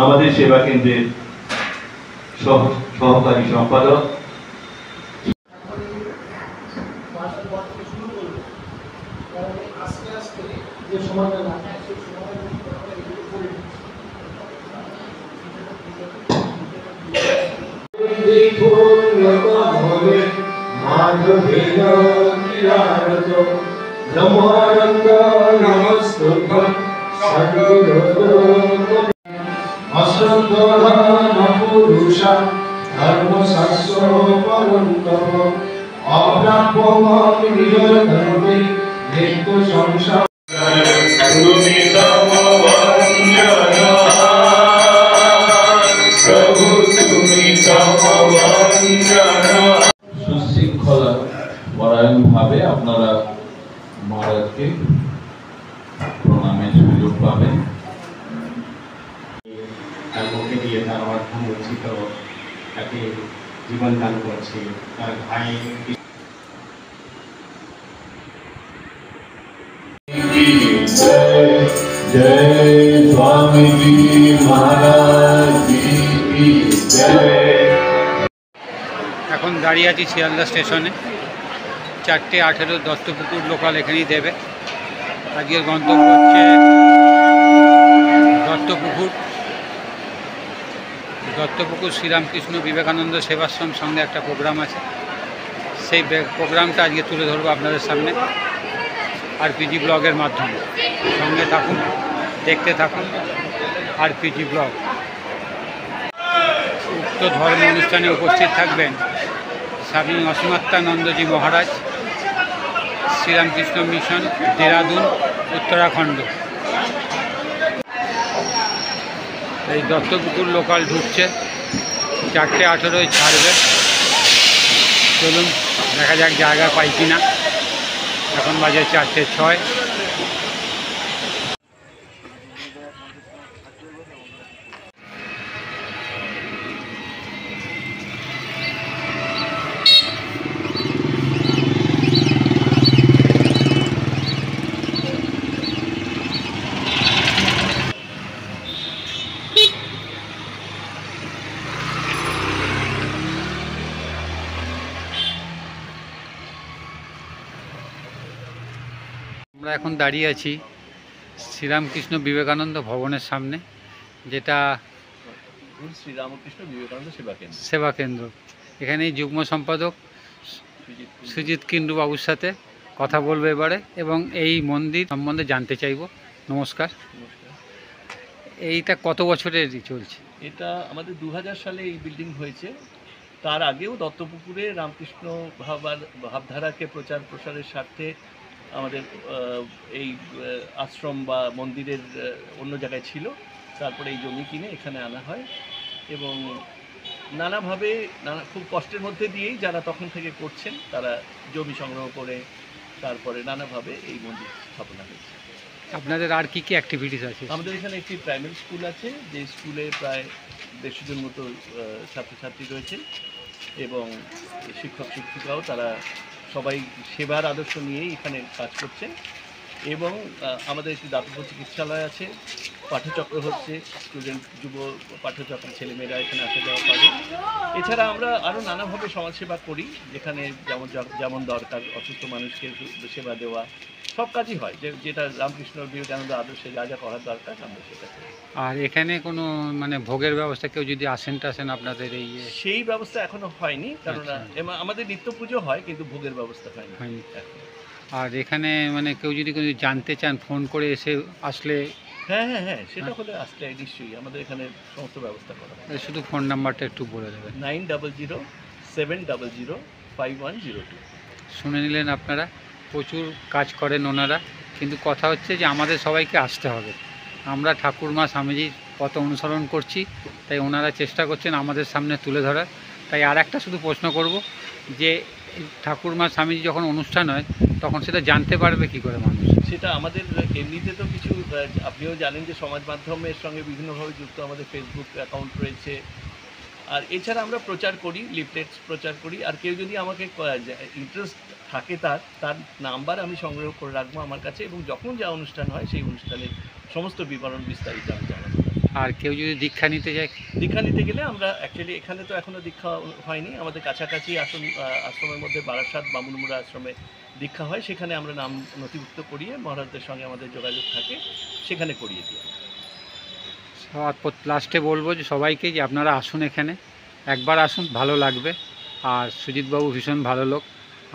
আমাদের সেবা কেন্দ্রের সহকারী সম্পাদক সুশৃঙ্খলা পরায়ণ ভাবে আপনারা মহারাজকে প্রণামের সুযোগ পাবেন। তার মুখে দিয়ে তার অর্থ উচিত তাকে জীবন দান করছে তার ভাই। जय स्वामी जी महाराज की जय। এখন দাঁড়িয়ে আছি শিয়ালদা স্টেশনে। 4:18 দত্তপুকুর লোকাল এখানেই দেবে। আজকের গন্তব্য হচ্ছে দত্তপুকুর শ্রীরামকৃষ্ণ বিবেকানন্দ সেবাশ্রম সঙ্গে একটা প্রোগ্রাম আছে। সেই প্রোগ্রামটা আজকে তুলে ধরবো আপনাদের সামনে আরপিজি ব্লগের মাধ্যমে। সঙ্গে থাকুন, দেখতে থাকুন আরপিজি ব্লগ। উক্ত ধর্ম অনুষ্ঠানে উপস্থিত থাকবেন স্বামী অসীমাত্মানন্দজি মহারাজ, শ্রীরামকৃষ্ণ মিশন, দেরাদুন, উত্তরাখণ্ড। এই দত্তপুকুর লোকাল ঢুকছে, 4:18 ছাড়বে। চলুন দেখা যাক জায়গা পাই কিনা। এখন বাজে 4:06। আমরা এখন দাঁড়িয়ে আছি শ্রীরামকৃষ্ণ বিবেকানন্দ ভবনের সামনে, যেটা শ্রীরামকৃষ্ণ বিবেকানন্দ সেবা কেন্দ্র। এখানে যুগ্ম সম্পাদক সুজিত কিন্ডু বাবুর সাথে কথা বলবো এবারে, এবং এই মন্দির সম্বন্ধে জানতে চাইব। নমস্কার। এইটা কত বছরের চলছে? এটা আমাদের 2000 সালে এই বিল্ডিং হয়েছে। তার আগেও দত্তপুকুরে রামকৃষ্ণ ভাবধারাকে প্রচার প্রসারের স্বার্থে আমাদের এই আশ্রম বা মন্দিরের অন্য জায়গায় ছিল। তারপরে এই জমি কিনে এখানে আনা হয় এবং নানাভাবে খুব কষ্টের মধ্যে দিয়েই যারা তখন থেকে করছেন তারা জমি সংগ্রহ করে তারপরে নানাভাবে এই মন্দির স্থাপনা হয়েছে। আপনাদের আর কি কি অ্যাক্টিভিটিস আছে? আমাদের এখানে একটি প্রাইমারি স্কুল আছে, যে স্কুলে প্রায় 150 জন মতো ছাত্রছাত্রী রয়েছে এবং শিক্ষক শিক্ষিকাও তারা সবাই সেবার আদর্শ নিয়েই এখানে কাজ করছেন। এবং আমাদের একটি দাতব্য চিকিৎসালয় আছে, পাঠচক্র হচ্ছে, স্টুডেন্ট যুব পাঠচক্র ছেলেমেয়েরা এখানে আসা যাওয়া পারে। এছাড়া আমরা আরও নানাভাবে সমাজসেবা করি, যেখানে যেমন দরকার অসুস্থ মানুষকে সেবা দেওয়া, সব কাজই হয় যেটা রামকৃষ্ণ বিবেকানন্দ আদর্শে যা যা করার দরকার আমরা সেটা করি। আর এখানে কোনো মানে ভোগের ব্যবস্থা, কেউ যদি আসেন আপনাদের এই সেই ব্যবস্থা এখনো হয়নি, কারণ আমাদের নিত্য পুজো হয় কিন্তু ভোগের ব্যবস্থা হয়নি। আর এখানে মানে কেউ যদি কোনো জানতে চান ফোন করে এসে আসলে? হ্যাঁ হ্যাঁ হ্যাঁ, সেটা হলে আসলে নিশ্চয়ই আমাদের এখানে সমস্ত ব্যবস্থা করা হয়। শুধু ফোন নাম্বারটা একটু বলে দেবেন। 9007005102। শুনে নিলেন আপনারা, প্রচুর কাজ করেন ওনারা, কিন্তু কথা হচ্ছে যে আমাদের সবাইকে আসতে হবে। আমরা ঠাকুরমা স্বামীজির পথ অনুসরণ করছি, তাই ওনারা চেষ্টা করছেন আমাদের সামনে তুলে ধরার। তাই আর একটা শুধু প্রশ্ন করব যে ঠাকুরমা স্বামীজি যখন অনুষ্ঠান হয় তখন সেটা জানতে পারবে কি করে মানুষ? সেটা আমাদের এমনিতে তো কিছু আপনিও জানেন যে সমাজ মাধ্যমের সঙ্গে বিভিন্নভাবে যুক্ত আমাদের ফেসবুক অ্যাকাউন্ট রয়েছে, আর এছাড়া আমরা প্রচার করি, লিফলেটস প্রচার করি। আর কেউ যদি আমাকে ইন্টারেস্ট থাকে তার নাম্বার আমি সংগ্রহ করে রাখবো আমার কাছে, এবং যখন যা অনুষ্ঠান হয় সেই অনুষ্ঠানের সমস্ত বিবরণ বিস্তারিত আমি জানাবো। আর কেউ যদি দীক্ষা নিতে যায়? দীক্ষা নিতে গেলে আমরা অ্যাকচুয়ালি এখানে তো এখনও দীক্ষা হয়নি, আমাদের কাছাকাছি আশ্রমের মধ্যে বারাসাত বামুনমুড়া আশ্রমে দীক্ষা হয়, সেখানে আমরা নাম নথিভুক্ত করিয়ে মহারাজদের সঙ্গে আমাদের যোগাযোগ থাকে, সেখানে করিয়ে দিই। আর লাস্টে বলবো যে সবাইকে যে আপনারা আসুন, এখানে একবার আসুন, ভালো লাগবে। আর সুজিতবাবু ভীষণ ভালো লোক,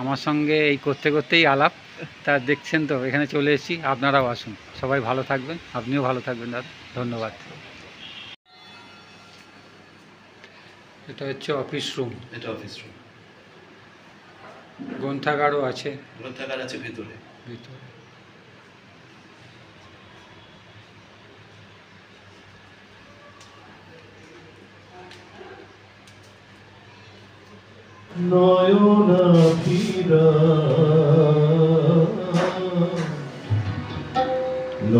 আমার সঙ্গে এই করতে করতেই আলাপ, তা দেখছেন তো এখানে চলে এসেছি, আপনারাও আসুন। সবাই ভালো থাকবেন, আপনিও ভালো থাকবেন দাদা, ধন্যবাদ। এটা হচ্ছে অফিস রুম, এটা অফিস রুম, গ্রন্থাগারও আছে গ্রন্থাগার আছে ভেতরে। ভিতরে। নয়নাভিরা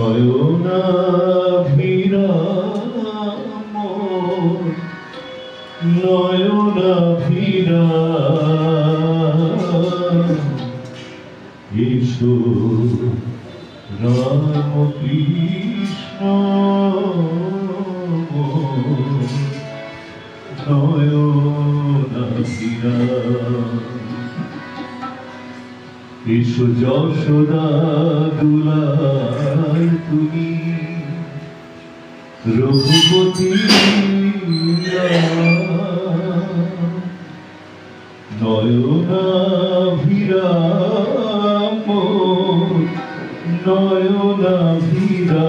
নয়নাভিরা নয়নাভিরা ইসু রাম কৃষ্ণ নয়নাভিরা ইসু যশোদা দুলার তুমি রঘুপতি নয়নাভিরা নয়নাভিরা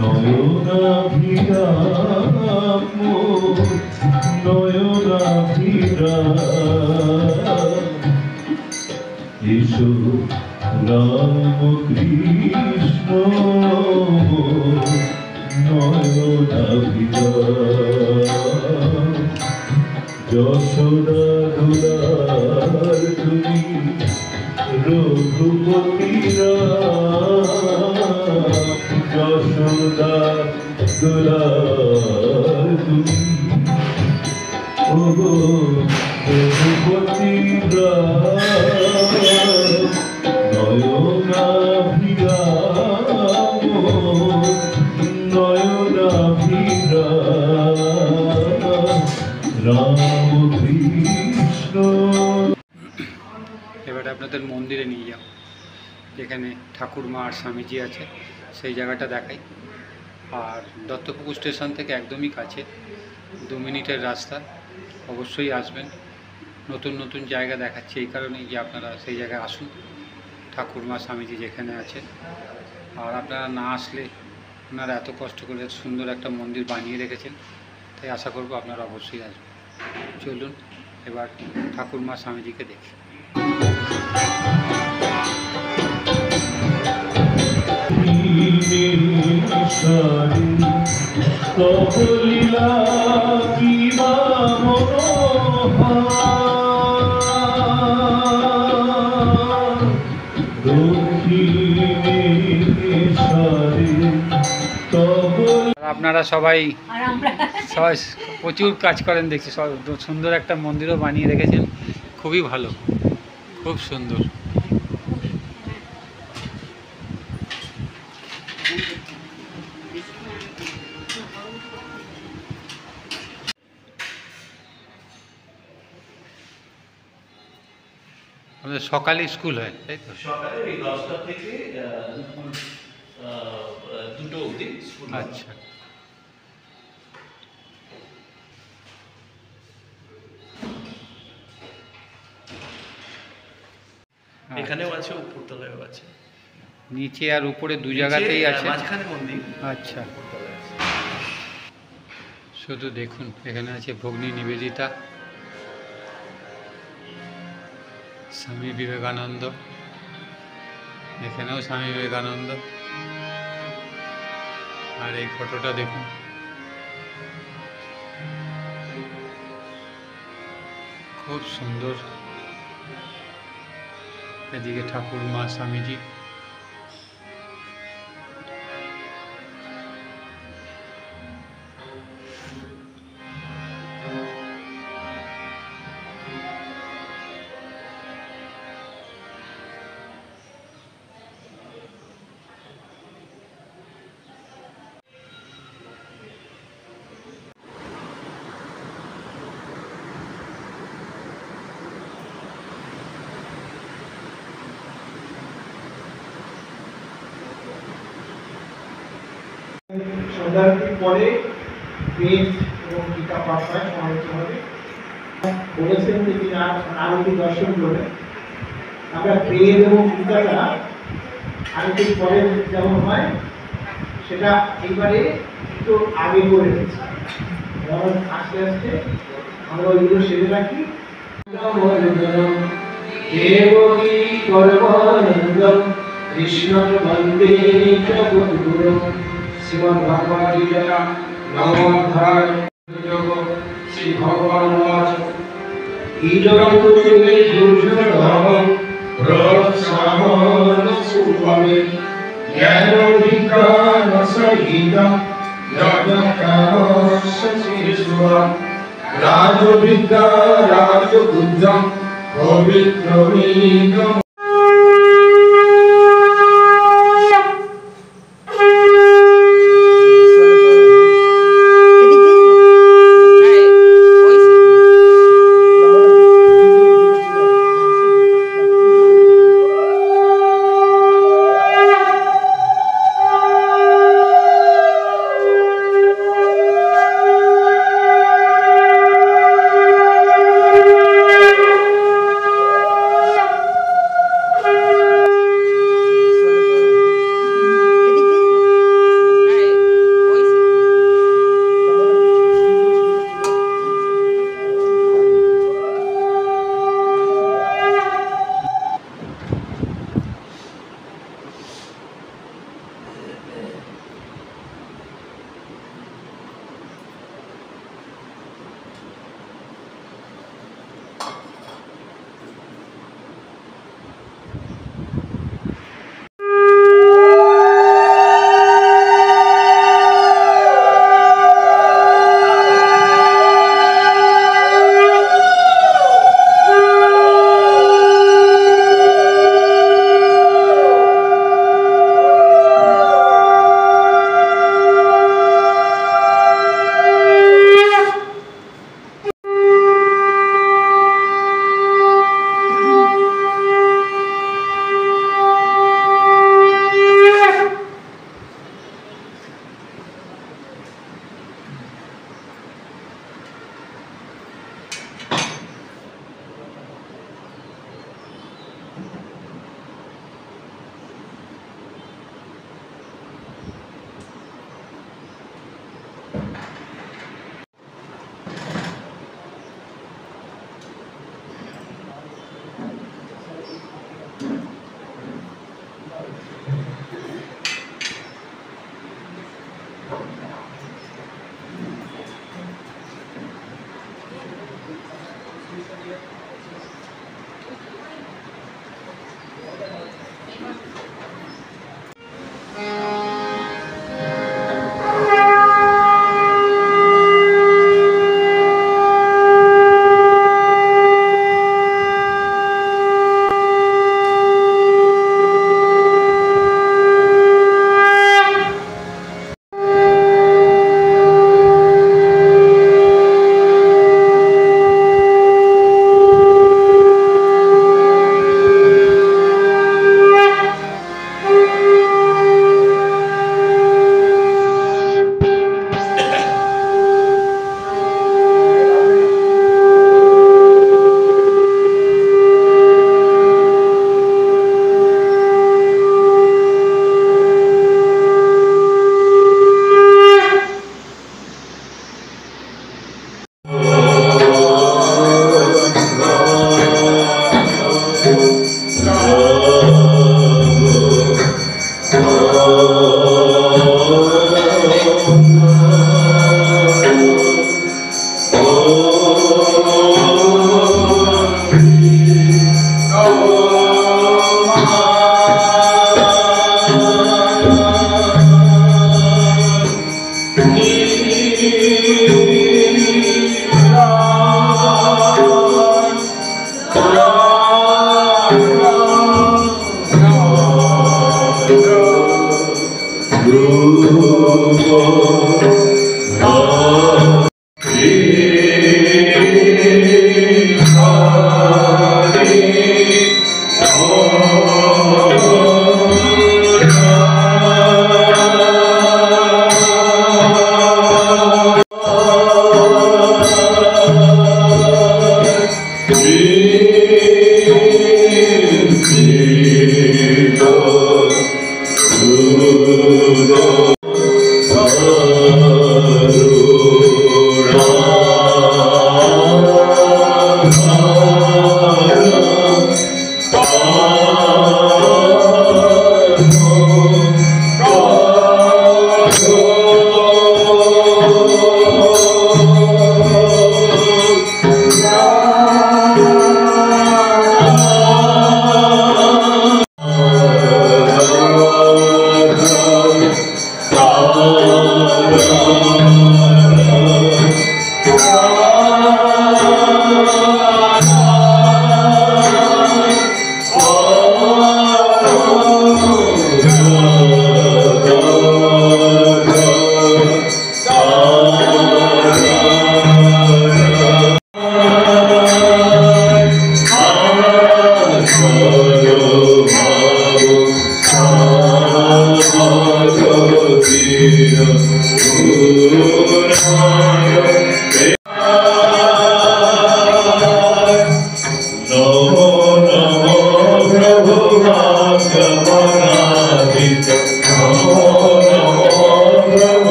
নয়নাভিরা নয়নাভিরা ইসু রাম কৃষ্ণ নয়নাভিরা যশোদা দুলার তুমি রঘুপতিরা যশোদা দুলার তুমি ওগো রঘুপতিরা নয়নাভিরা নয়নাভিরা রাম কৃষ্ণ। এবারে আপনাদের মন্দিরে নিয়ে যাব, যেখানে ঠাকুরমা আর স্বামীজি আছে, সেই জায়গাটা দেখাই। আর দত্তপুকুর স্টেশন থেকে একদমই কাছে, 2 মিনিটের রাস্তা, অবশ্যই আসবেন। নতুন নতুন জায়গা দেখাচ্ছি এই কারণেই যে আপনারা সেই জায়গায় আসুন, ঠাকুরমা স্বামীজি যেখানে আছে। আর আপনারা না আসলে, আপনারা এত কষ্ট করে সুন্দর একটা মন্দির বানিয়ে রেখেছেন, তাই আশা করব আপনারা অবশ্যই আসবেন। চলুন এবার ঠাকুরমা স্বামীজিকে দেখি। তব লীলা কিবা মনোহার দক্ষিণেশ্বরে তব। আপনারা সবাই প্রচুর কাজ করেন দেখছি, সুন্দর একটা মন্দিরও বানিয়ে রেখেছেন, খুবই ভালো, খুব সুন্দর। আমাদের সকালে স্কুল হয়, তাই তো? সকালে এই 10টা থেকে 2টো অবধি স্কুল। আচ্ছা, এখানেও আছে, উপরতলায়ও আছে, নিচে আর উপরে 2 জায়গাতেই আছে। মাঝখানে মন্দির। আচ্ছা, শুধু দেখুন, এখানে আছে ভগ্নী নিবেদিতা, স্বামী বিবেকানন্দ, এখানেও স্বামী বিবেকানন্দ, আর এই ফটোটা দেখুন, খুব সুন্দর। এদিকে ঠাকুর, মা, স্বামীজি। সন্ধ্যারতির পরে পেজ এবং গীতা পাঠ হয় সমাহিত হবে। বলেছেন যে তিনি আরতি দর্শন করবেন। আমরা পেজ এবং গীতাটা আরতির পরে যেমন হয় সেটা এইবারে একটু আগে করে দিচ্ছি। যেমন আস্তে আস্তে আমরা ওইগুলো সেরে রাখি। দেবকী পরমানন্দম কৃষ্ণ বন্দে জগদ্গুরু শ্রীমদ্ ভগবদ গীতা নবমধ্যায় যোগ শ্রী ভগবান ইদং তুমে দুর্যোধনম প্রসাহন সুভবে জ্ঞান বিজ্ঞান সহিতম যজ্ঞকামস্য শিশুয়া রাজবিদ্যা রাজবুদ্ধম পবিত্রমিদম।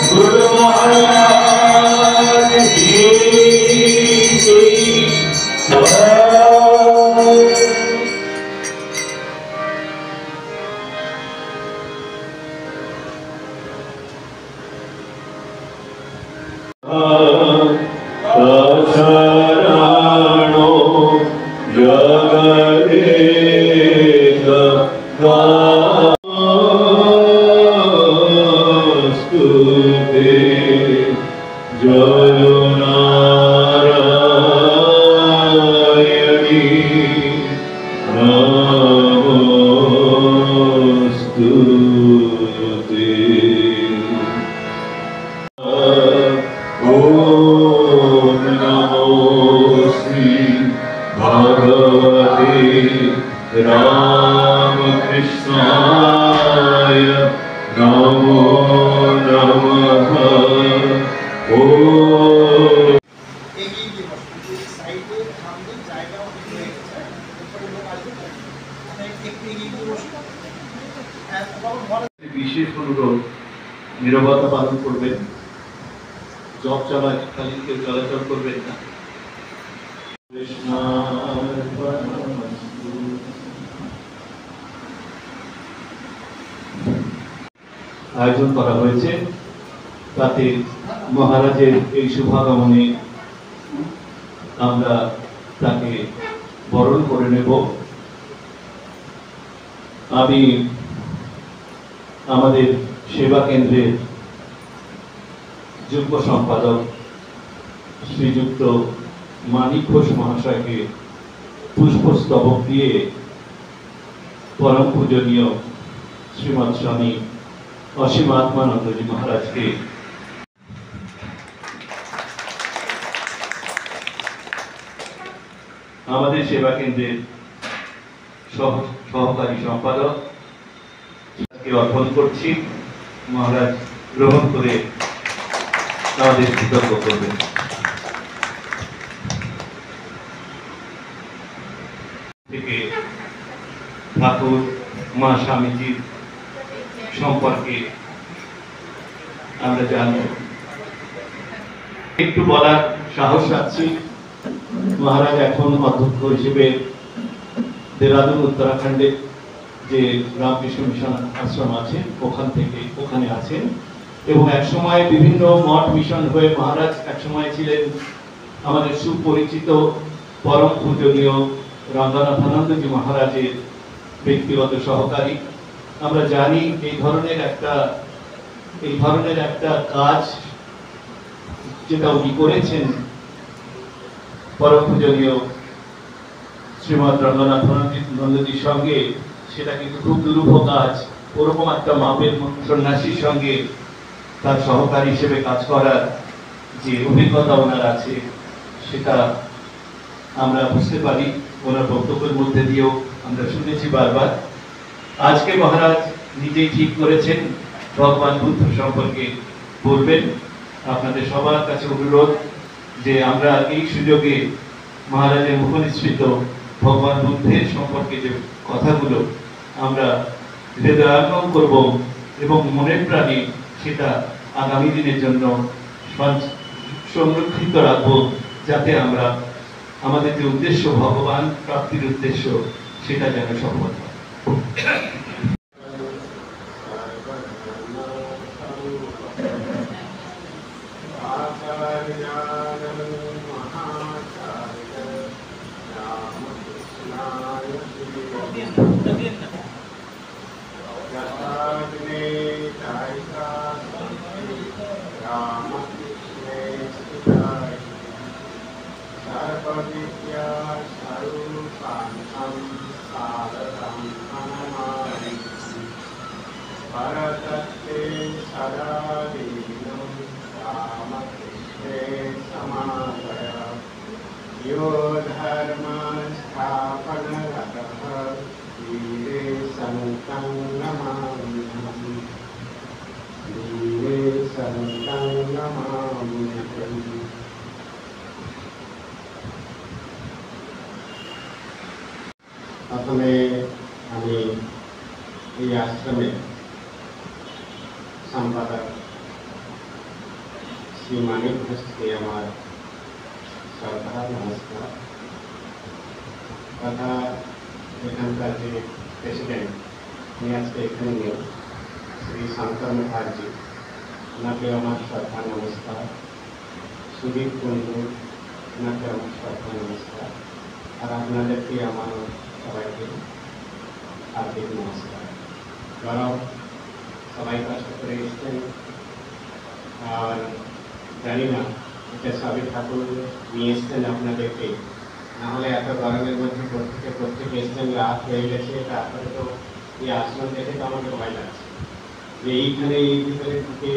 Guru Maharaj Ki দিয়ে বসবেন, এই সাইডে সামনে জায়গা অনেক হয়ে গেছে, এরপরে লোক আসবে, মানে একটু এগিয়ে গিয়ে বসুন। বিশেষ অনুরোধ, নীরবতা পালন করবেন, জব চলাকালীন কেউ চলাচল করবেন না। আয়োজন করা হয়েছে, তাতে মহারাজের এই শুভাগমনে আমরা তাকে বরণ করে নেব। আমি আমাদের সেবা কেন্দ্রের যুগ্ম সম্পাদক শ্রীযুক্ত মানিক ঘোষ মহাশয়কে পুষ্পস্তবক দিয়ে পরম পূজনীয় শ্রীমৎ স্বামী অসীম আত্মানন্দজি মহারাজকে আমাদের সেবা কেন্দ্রের সহকারী সম্পাদক অর্পণ করছি। মহারাজ গ্রহণ করে আমাদের কৃতজ্ঞ করবেন। থেকে ঠাকুর মা স্বামীজির সম্পর্কে আমরা জানি, একটু বলার সাহস রাখছি। মহারাজ এখন অধ্যক্ষ হিসেবে দেরাদুন উত্তরাখণ্ডে যে রামকৃষ্ণ মিশন আশ্রম আছে ওখানে আছেন, এবং একসময় বিভিন্ন মঠ মিশন হয়ে মহারাজ একসময় ছিলেন আমাদের সুপরিচিত পরম পূজনীয় রঙ্গনাথানন্দজি মহারাজের ব্যক্তিগত সহকারী। আমরা জানি এই ধরনের একটা কাজ যেটা উনি করেছেন পরম পূজনীয় শ্রীমৎ রঙ্গনাথানন্দজির সঙ্গে, সেটা কিন্তু খুব দুরূহ কাজ। ওরকম একটা মাপের সন্ন্যাসীর সঙ্গে তার সহকারী হিসেবে কাজ করার যে অভিজ্ঞতা ওনার আছে, সেটা আমরা বুঝতে পারি ওনার বক্তব্যের মধ্যে দিয়েও আমরা শুনেছি বারবার। আজকে মহারাজ নিজেই ঠিক করেছেন ভগবান বুদ্ধ সম্পর্কে বলবেন। আপনাদের সবার কাছে অনুরোধ যে আমরা এই সুযোগে মহারাজের মুখনিসৃত ভগবান বুদ্ধের সম্পর্কে যে কথাগুলো আমরা হৃদয়াঙ্গম করব এবং মনের প্রাণে সেটা আগামী দিনের জন্য সংরক্ষিত রাখবো, যাতে আমরা আমাদের যে উদ্দেশ্য ভগবান প্রাপ্তির উদ্দেশ্য সেটা যেন সফল হয়। প্রথমে আমি এই আশ্রমে সম্পাদক শ্রী মানিক ঘোষকে আমার শ্রদ্ধা নমস্কার তথা এখানকার যে প্রেসিডেন্ট উনি আজকে এখানে নেই, শ্রী শঙ্কর মুখার্জি, ওনাকে আমার শ্রদ্ধা নমস্কার। সুদীপ কুণ্ডু, ওনাকে আমার শ্রদ্ধা নমস্কার। আর আপনাদেরকে আমার সবাইকে হার্দিক নমস্কার। গরম সবাই কষ্ট করে এসছেন, আর জানি না এটা সবই ঠাকুর নিয়ে এসছেন আপনাদেরকে, নাহলে এত গরমের মধ্যে প্রত্যেকে এসছেন, রাত হয়ে গেছে। তারপরে তো এই আশ্রম দেখে তো আমাকে ভয় লাগছে যে এইখানে এই ভিতরে ঢুকে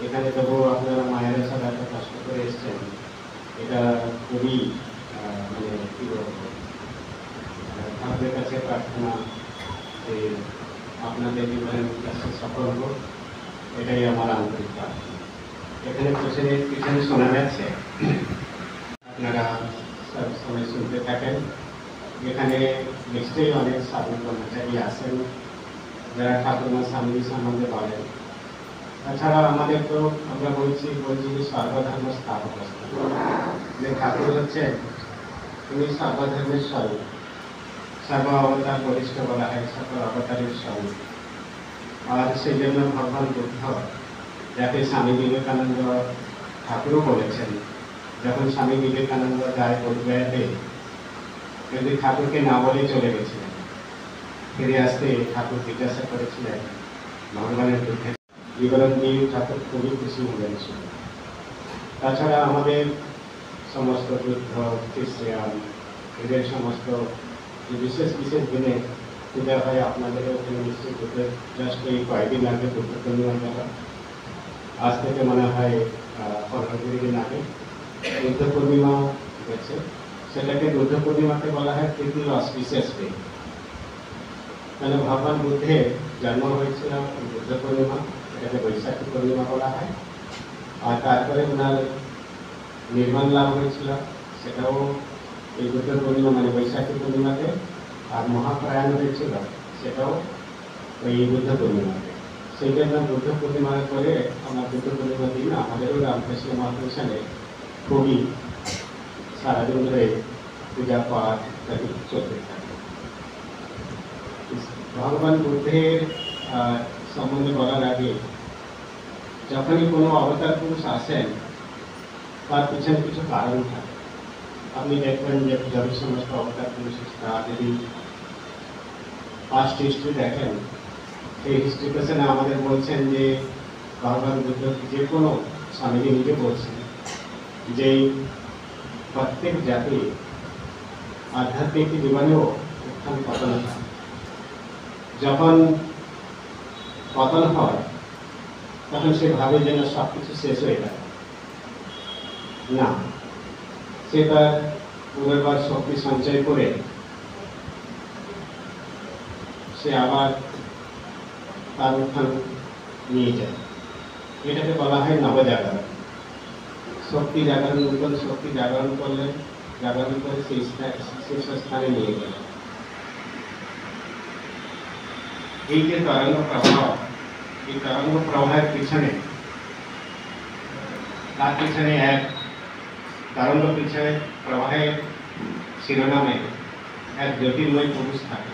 এখানে তবু আপনারা মায়েরা সব এত কষ্ট করে এসছেন। এটা খুবই মানে কী বলবো, ঠাকুরের কাছে প্রার্থনা যে আপনাদের জীবনের কাছে সফল হোক, এটাই আমার আন্তরিক প্রার্থনা। এখানে পিছনে শোনা যাচ্ছে আপনারা সব সময় শুনতে থাকেন। এখানে নিশ্চয়ই অনেক সাধু কর্মচারী আছেন যারা ঠাকুরমা স্বামী সম্বন্ধে বলেন। তাছাড়া আমাদের তো আমরা বলছি যে সর্বধর্ম স্থাপক যে ঠাকুর হচ্ছে তিনি সর্বধর্মের স্বরূপ, সর্ব অবতার বরিষ্ঠ বলা হয়, সকল অবতারের স্বরূপ। আর সেই জন্য ভগবান বুদ্ধ, যাকে স্বামী বিবেকানন্দ ঠাকুরও বলেছেন, যখন স্বামী বিবেকানন্দ যায় বোধগয়াতে, কিন্তু ঠাকুরকে না বলে চলে গেছিলেন, ফিরে আসতে ঠাকুর জিজ্ঞাসা করেছিলেন ভগবানের বুদ্ধে বিবরণ দিয়ে ঠাকুর খুবই খুশি হলেন। তাছাড়া আমাদের সমস্ত বুদ্ধ খ্রিস্টান এদের সমস্ত বিশেষ বিশেষ দিনে পূজা হয়। আপনাদেরও ওখানে নিশ্চয়ই বুদ্ধের জাস্ট এই কয়েকদিন আগে বুদ্ধ পূর্ণিমা গেল, আজ থেকে মনে হয় 15 দিন আগে বুদ্ধ পূর্ণিমা গেছে। সেটাকে বুদ্ধ পূর্ণিমাকে বলা হয় তৃতীয় অসপিসিয়াস ডে। মানে ভগবান বুদ্ধের জন্ম হয়েছিল বুদ্ধ পূর্ণিমা, এটাকে বৈশাখী পূর্ণিমা বলা হয়। আর তারপরে ওনার নির্মাণ লাভ হয়েছিল, সেটাও এই বুদ্ধ পূর্ণিমা মানে বৈশাখী পূর্ণিমাতে। আর মহাপ্রয়াণ হয়েছিল সেটাও ওই বুদ্ধ পূর্ণিমাতে। সেই জন্য বুদ্ধ পূর্ণিমার পরে আমরা বুদ্ধ পূর্ণিমার দিন আমাদেরও রামকৃষ্ণ মহামিশনে খুবই সারাদিন ধরে পূজা পাঠ ইত্যাদি চলতে থাকে। ভগবান বুদ্ধের সম্বন্ধে বলার আগে, যখনই কোনো অবতার পুরুষ আসেন তার পিছনে কিছু কারণ থাকে। আপনি দেখবেন যে যত সমস্ত অবতার পুরুষ তারা যদি পাস্ট হিস্ট্রি দেখেন, সেই হিস্ট্রি পেছনে আমাদের বলছেন যে ভগবান বুদ্ধ যে কোনো স্বামীজি নিজে বলছেন যে প্রত্যেক জাতি আধ্যাত্মিক জীবনেও উত্থান পতন হয়। যখন পতন হয় তখন সে ভাবে যেন সব কিছু শেষ হয়ে গেল। না, সে তার পুনর্বার শক্তি সঞ্চয় করে সে আবার তার উত্থান নিয়ে যায়। এটাকে বলা হয় নবজাগরণ। শক্তি জাগরণ, নূতন শক্তি জাগরণ করলেন, জাগরণ করে সেই শীর্ষস্থানে নিয়ে গেলেন। এই যে তরঙ্গ প্রবাহ, এই তরঙ্গ প্রবাহের পিছনে, তার পিছনে এক তরঙ্গ পিছনে প্রবাহের শিরোনামে এক জ্যোতির্ময় পুরুষ থাকে,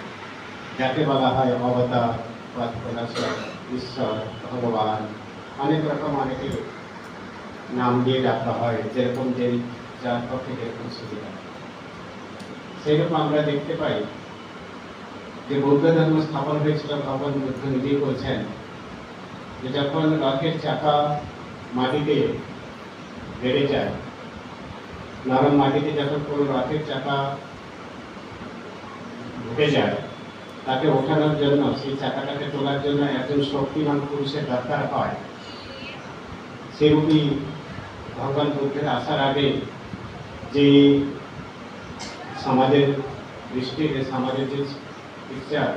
যাকে বলা হয় অবতার, ঈশ্বর, ভগবান, অনেক রকম অনেকে নাম দিয়ে ডাকা হয়, যেরকম যে যার পক্ষে যেরকম সুবিধা। সেইরকম আমরা দেখতে পাই যে বৌদ্ধ ধর্ম স্থাপন হয়েছিল। ভগবান বুদ্ধ নিজেই বলছেন যে যখন রথের চাকা মাটিতে বেড়ে যায়, নরম মাটিতে যখন কোনো রথের চাকা ঢুকে যায়, তাকে ওঠানোর জন্য, সেই চাকাটাকে তোলার জন্য একজন শক্তিমান পুরুষের দরকার হয়। সেরূপই ভগবান বুদ্ধের আসার আগে যে সমাজের দৃষ্টি, সমাজের যে পিকচার,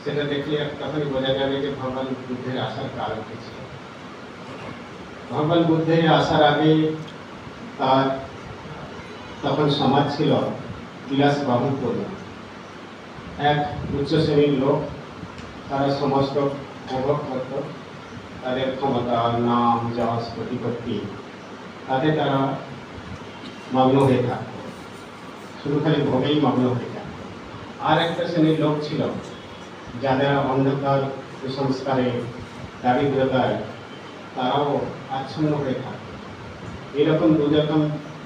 সেটা দেখলে তখনই বোঝা যাবে যে ভগবান বুদ্ধের আসার কারণ কি ছিল। ভগবান বুদ্ধের আসার আগে তার তখন সমাজ ছিল বিলাস বহুলপূর্ণ। এক উচ্চ শ্রেণীর লোক, তারা সমস্ত উপভোগ করত, তাদের ক্ষমতা, নাম, যশ, প্রতিপত্তি, তাতে তারা মগ্ন হয়ে থাকত, শুধু খালি ভোগেই মগ্ন হয়ে থাকত। আর একটা শ্রেণীর লোক ছিল যারা অন্ধকার, কুসংস্কারে, দারিদ্রতায় তারাও আচ্ছন্ন হয়ে থাকত। এরকম দুরকম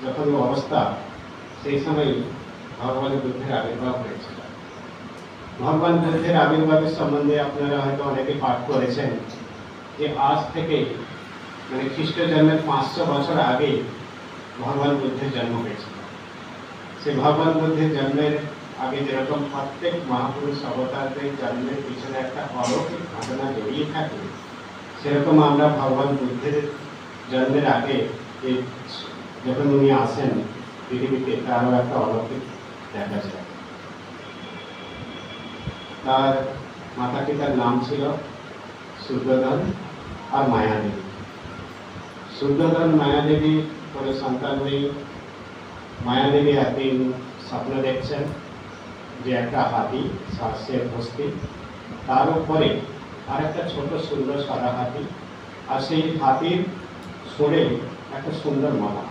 যখন অবস্থা, সেই সময় ভগবান বুদ্ধের আবির্ভাব হয়েছিল। ভগবান বুদ্ধের আবির্ভাবের সম্বন্ধে আপনারা হয়তো অনেকে পাঠ করেছেন যে আজ থেকে মানে খ্রিস্ট জন্মের 500 বছর আগে ভগবান বুদ্ধের জন্ম হয়েছিল। সে ভগবান বুদ্ধের জন্মের আগে যেরকম প্রত্যেক মহাপুরুষ অবতারদের জন্মের পিছনে একটা অলৌকিক ঘটনা জড়িয়ে থাকে, সেরকম আমরা ভগবান বুদ্ধের জন্মের আগে যখন উনি আসেন পৃথিবীতে, তারও একটা অলৌকিক দেখা যায়। তার মাতা পিতার নাম ছিল শুদ্ধোধন আর মায়াদেবী। শুদ্ধোধন মায়াদেবী কোনো সন্তান নেই। মায়াদেবী একদিন স্বপ্ন দেখছেন যে একটা হাতি শ্বাসে উপস্থিত, তার উপরে আর একটা ছোট সুন্দর সাদা হাতি, আর সেই হাতির সরে একটা সুন্দর মালা।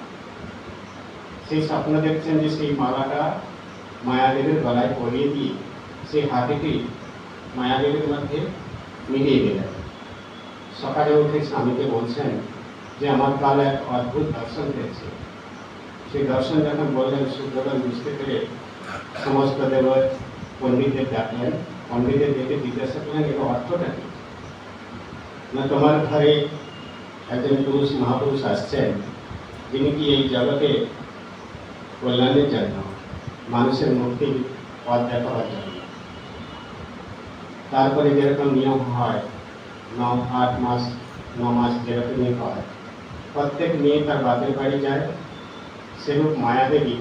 সেই স্বপ্ন দেখছেন যে সেই মালাটা মায়াদেবীর গলায় পরিয়ে দিয়ে সেই হাতিটি মায়াদেবীর মধ্যে মিলিয়ে দিলেন। সকালে উঠে স্বামীকে বলছেন যে আমার কাল এক অদ্ভুত দর্শন পেয়েছে। সেই দর্শন যখন বললেন, শুদ্ধোধন বুঝতে পেরে সমস্ত দেব পণ্ডিতদের ডাকলেন। পণ্ডিতের ডেকে জিজ্ঞাসা করলেন, এর অর্থটা কি? না, তোমার ঘরে একজন পুরুষ মহাপুরুষ আসছেন, যিনি কি এই জগতে কল্যাণের জন্য, মানুষের মুক্তির পথ দেখাবার জন্য। তারপরে যেরকম নিয়ম হয় 9-8 মাস 9 মাস যেরকমই হয়, প্রত্যেক মেয়ে তার বাপের বাড়ি যায়, সেরূপ মায়াদেবী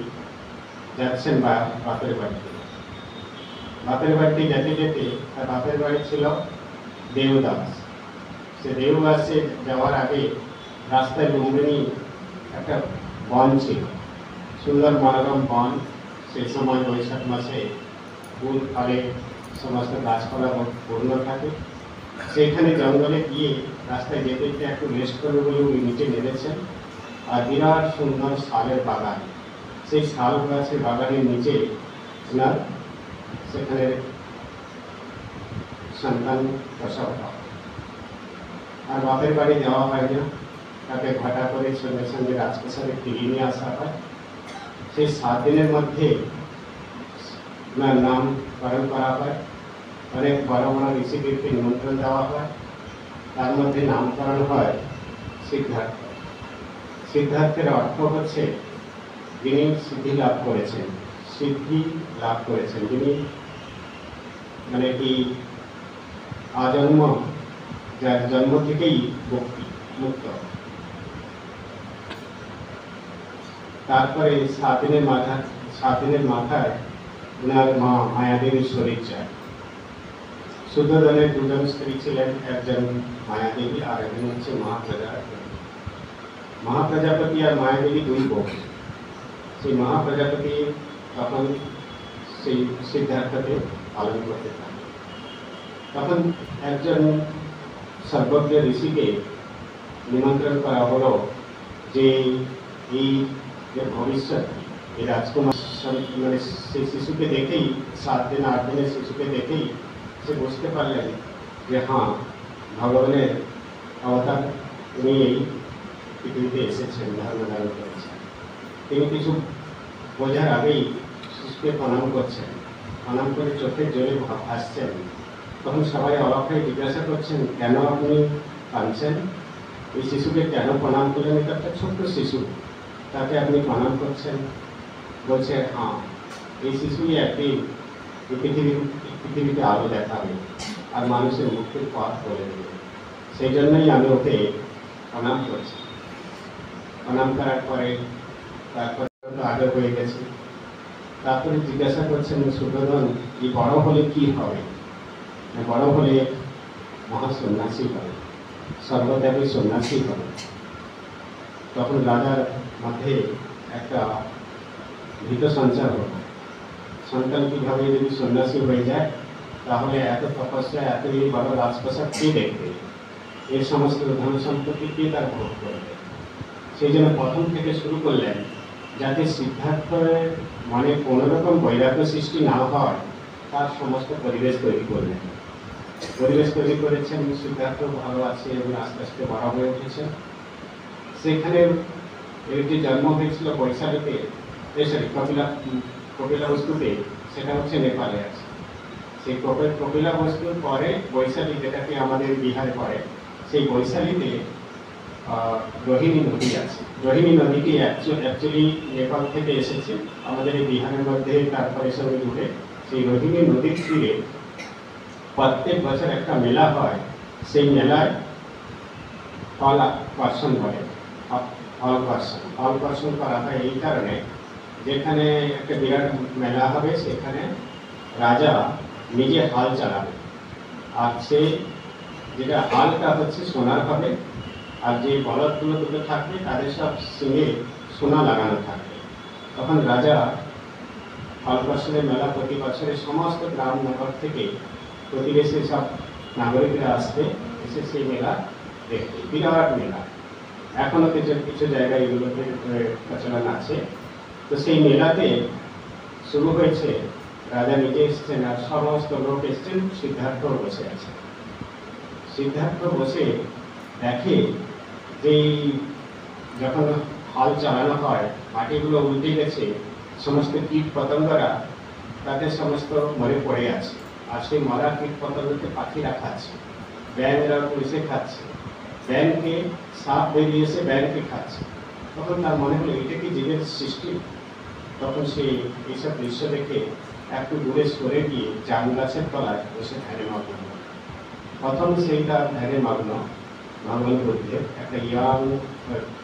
যাচ্ছেন বাপের বাড়িতে। বাপের বাড়িতে যেতে যেতে তার বাপের বাড়ি ছিল দেবদাস। সে দেবদাসে যাওয়ার আগে রাস্তায় লুম্বিনী একটা বন ছিল, সুন্দর মনোরম বন। সেই সময় বৈশাখ মাসে ফুল ফলে সমস্ত গাছপালা পূর্ণ থাকে। সেইখানে জঙ্গলে গিয়ে রাস্তায় যেতে যেতে একটু রেস্ট করবে বলে উনি নিচে নেমেছেন, আর বিরাট সুন্দর শালের বাগান। সেই শাল গাছের বাগানের নিচে ওনার সেখানে সন্তান প্রসব হয়। আর বাপের বাড়ি যাওয়া হয় না, তাকে ঘটা করে সঙ্গে সঙ্গে রাজপ্রাসাদে ফিরিয়ে নিয়ে আসা হয়। সেই 7 দিনের মধ্যে ওনার নামকরণ করা হয়, অনেক বড় বড় ঋষিদেরকে নিমন্ত্রণ দেওয়া হয়। তার মধ্যে নামকরণ হয় সিদ্ধার্থ। সিদ্ধার্থের অর্থ হচ্ছে যিনি সিদ্ধি লাভ করেছেন, সিদ্ধি লাভ করেছেন, যিনি মানে কি আজন্ম, যার জন্ম থেকেই মুক্ত। তারপরে 7 দিনের মাথায় ওনার মা মায়াদেবীর শরীর যায়। শুদ্ধোধনের 2 জন স্ত্রী ছিলেন, একজন মায়াদেবী আর একজন হচ্ছে মহাপ্রজাপতি। মহাপ্রজাপতি আর মায়াদেবী 2 বউ। সেই মহাপ্রজাপতি তখন সেই সিদ্ধার্থকে পালন করতে থাকে। তখন একজন সর্বজ্ঞ ঋষিকে নিমন্ত্রণ করা হলো যে এই যে ভবিষ্যৎ, এই রাজকুমার মানে সেই শিশুকে দেখেই, 7 দিন 8 দিনের শিশুকে দেখেই সে বুঝতে পারলেন যে হ্যাঁ, ভগবানের অবতার উনি এই পৃথিবীতে এসেছেন, ধর্ম ধারণ করেছেন। তিনি কিছু বোঝার আগেই শিশুকে প্রণাম করছেন, প্রণাম করে চোখের জলে ভাসছেন। তখন সবাই অবাক হয়ে জিজ্ঞাসা করছেন, কেন আপনি কাঁদছেন? এই শিশুকে কেন প্রণাম করলেন? এটা একটা ছোট্ট শিশু, তাকে আপনি প্রণাম করছেন। বলছে, হ্যাঁ, এই শিশুই একদিন পৃথিবীতে আলো দেখাবে আর মানুষের মুক্তির পথ বলে দেবে। সেই জন্যই আমি ওকে প্রণাম করছি। প্রণাম করার পরে তারপরে আগে হয়ে গেছে। তারপরে জিজ্ঞাসা করছেন, শুদ্ধোধন এই বড় হলে কি হবে? বড় হলে মহাসন্ন্যাসী হবে, সর্বত্যাগী সন্ন্যাসী হবে। তখন রাজার মধ্যে একটা ভীত সঞ্চার হল, সন্তান কিভাবে যদি সন্ন্যাসী হয়ে যায়, তাহলে এত তপস্যা, এত এই বড় রাজপ্রাসাদ কে দেখবে? এর সমস্ত ধন সম্পত্তি কে তার ভোগ করবে? সেই জন্য প্রথম থেকে শুরু করলেন যাতে সিদ্ধার্থের মনে কোনোরকম বৈরাগ্য সৃষ্টি না হয়, তার সমস্ত পরিবেশ তৈরি করলেন। পরিবেশ তৈরি করেছেন, সিদ্ধার্থ ভালো আছে এবং আস্তে আস্তে বড় হয়ে উঠেছে। সেখানে এর যে জন্ম হয়েছিল বৈশালীতে, কপিলাবস্তুতে, সেটা হচ্ছে নেপালে আছে। সেই কপিলাবস্তুর পরে বৈশালী, যেটাকে আমাদের বিহারে পড়ে, সেই বৈশালীতে রোহিণী নদী আছে। রোহিণী নদীটি অ্যাকচুয়ালি নেপাল থেকে এসেছে আমাদের এই বিহারের মধ্যে, তারপরে সঙ্গে জুড়ে। সেই রোহিণী নদীর তীরে প্রত্যেক বছর একটা মেলা হয়। সেই মেলায় ফল আকর্ষণ করে, ফল আকর্ষণ করা হয় এই কারণে, যেখানে একটা বিরাট মেলা হবে সেখানে রাজা নিজে হাল চালাবে, আর সে যেটা হালটা হচ্ছে সোনার হবে, আর যে বলদগুলো দুটো থাকবে তাদের সব সিংহে সোনা লাগানো থাকবে। তখন রাজা ফলপ্রসূদের মেলা প্রতি বছরের সমস্ত গ্রাম নগর থেকে প্রতিবেশী সব নাগরিকরা আসবে, এসে সেই মেলা দেখতে। বিরাট মেলা, এখনো কিছু কিছু জায়গায় এগুলোতে প্রচলন আছে। তো সেই মেলাতে শুরু হয়েছে, রাজা নিজে এসছেন আর সমস্ত লোক এসছেন, সিদ্ধার্থ বসে আছে। সিদ্ধার্থ বসে দেখে যে যখন হল চালানো হয়, মাটিগুলো উল্টে গেছে, সমস্ত কীট পতঙ্গরা তাদের সমস্ত মরে পড়ে আছে। আর সেই মরা কীট পতঙ্গকে পাখিরা খাচ্ছে, ব্যাঙরা পুষে খাচ্ছে, ব্যাঙকে সাপ বেরিয়েছে ব্যাঙকে খাচ্ছে। তখন তার মনে হলো এটা কি জীবের সৃষ্টি? তখন সে এইসব দৃশ্য দেখে একটু দূরে সরে গিয়ে জাম গাছের তলায় বসে ধ্যানে মগ্ন হল। প্রথম সেইটা ধ্যানে মগ্ন ভগবান বুদ্ধের একটা ইয়াং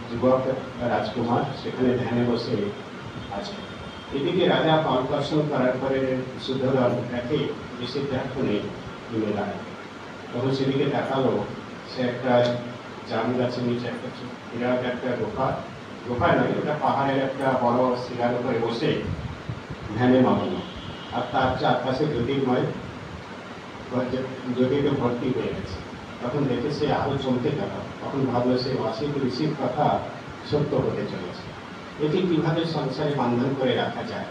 যুবক রাজকুমার সেখানে ধ্যানে বসে আছে। এদিকে রাজা ফলপ্রসূ করার পরে শুদ্ধোধন দেখে যে সিদ্ধার্থ নেই মেলায়। তখন সেদিকে দেখালো, সে একটা জাম গাছের নিচে একটা বিরাট একটা গোফা নয়, ওটা পাহাড়ের একটা বড় শিলার উপরে বসে ধ্যানে মগ্ন। আর তার চারপাশে জ্যোতির্ময় জ্যোতিতে ভর্তি হয়ে গেছে। তখন দেখে সে আরো চমকে গেল। তখন ভাবলো সে অসিত ঋষির কথা সত্য হতে চলেছে, এটি কিভাবে সংসারে বন্ধন করে রাখা যায়।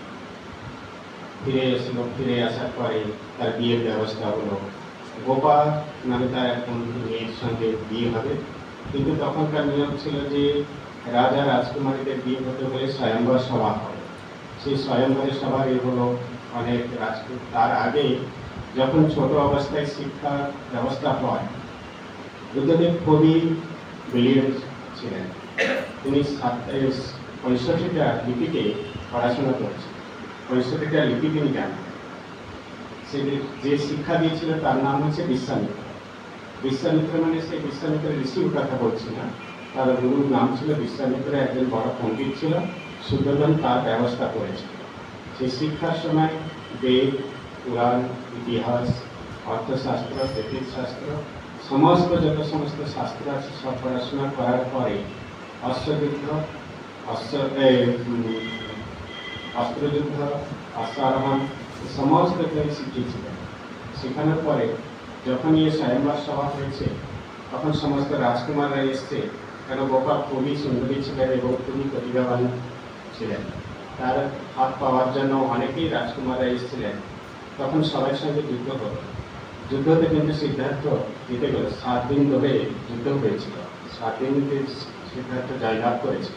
ফিরে এসেছিল, ফিরে আসার পরে তার বিয়ের ব্যবস্থা হলো। গোপা নামে তার এক বন্ধু মেয়ের সঙ্গে বিয়ে হবে, কিন্তু তখনকার নিয়ম ছিল যে রাজা রাজকুমারীদের বিয়ে হতে হলে স্বয়ম্বর সভা হবে। সেই স্বয়ম্বরের সভার এ হলো অনেক রাজকুমার। তার আগে যখন ছোট অবস্থায় শিক্ষার ব্যবস্থা হয়, বুদ্ধদেব খুবই ব্রিলিয়েন্ট ছিলেন। তিনি 65টা লিপিতে পড়াশোনা করেছেন, 65টা লিপি তিনি জানতেন। সে যে শিক্ষা দিয়েছিল তার নাম হচ্ছে বিশ্বামিত্র। বিশ্বামিত্র মানে সেই বিশ্বামিত্র ঋষির কথা বলছি না, তার গুরুর নাম ছিল বিশ্বামিত্র। একজন বড় পণ্ডিত ছিল, শুদ্ধোধন তার ব্যবস্থা করেছিল। সেই শিক্ষার সময় বেদ, পুরাণ, ইতিহাস, অর্থশাস্ত্র, জ্যোতিষশাস্ত্র, সমস্ত যত সমস্ত শাস্ত্র আছে সব পড়াশোনা করার পরে অশ্বযুদ্ধ, অস্ত্রযুদ্ধ, অশ্বারোহণ সমস্ত তিনি শিখিয়েছিলেন। শেখানোর পরে যখন এই স্বয়ম্বর সভা হয়েছে, তখন সমস্ত রাজকুমাররা এসছে, কেন গোপা খুবই সুন্দরী ছিলেন এবং খুবই প্রতিভাবান ছিলেন। তার হাত পাওয়ার জন্য অনেকেই রাজকুমাররা এসেছিলেন। তখন সবার সঙ্গে যুদ্ধ হল। যুদ্ধতে কিন্তু সিদ্ধার্থ জিতে গেল। 7 দিন ধরে যুদ্ধ হয়েছিল, 7 দিনতে সিদ্ধার্থ জয়লাভ করেছিল।